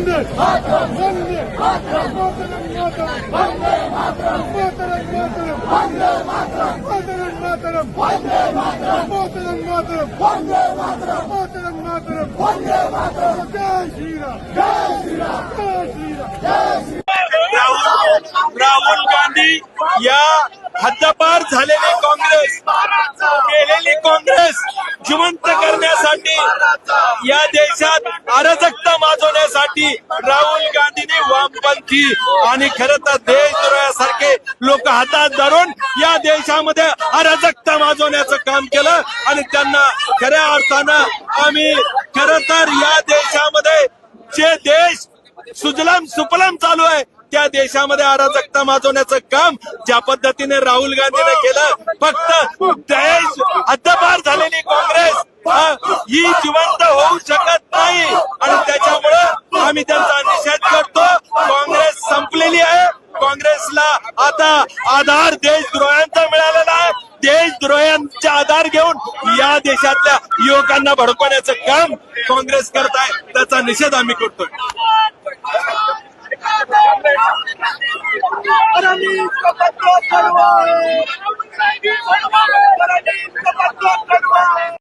वंदे वंदे मातरम वंदे मातरम वंदे मातरम वंदे मातरम वंदे मातरम वंदे मातरम वंदे मातरम वंदे मातरम वंदे मातरम जय श्री राम जय श्री राम जय श्री राम जय श्री राहुल गांधी या हद्दपार झालेली काँग्रेस, केलेली काँग्रेस जिवंत करण्यासाठी, या देशात अराजकता माजवण्यासाठी राहुल गांधींनी वामपंथी आणि खरं तर देशद्रोहासारखे लोक हातात धरून या देशामध्ये अराजकता माजवण्याचं काम केलं आणि त्यांना खऱ्या अर्थानं आम्ही खरं तर या देशामध्ये जे देश सुजलाम सुफलाम चालू आहे त्या देशामध्ये अराजकता माजवण्याचं काम ज्या पद्धतीने राहुल गांधीने केलं, फक्त देश हद्दपार झालेली काँग्रेस ही जिवंत होऊ शकत नाही आणि त्याच्यामुळं आम्ही त्यांचा निषेध करतो. काँग्रेस संपलेली आहे. काँग्रेसला आता आधार देशद्रोह्यांचा मिळालेला आहे. देशद्रोह्यांचा आधार घेऊन या देशातल्या युवकांना भडकवण्याचं काम काँग्रेस करत आहे. त्याचा निषेध आम्ही करतोय. राम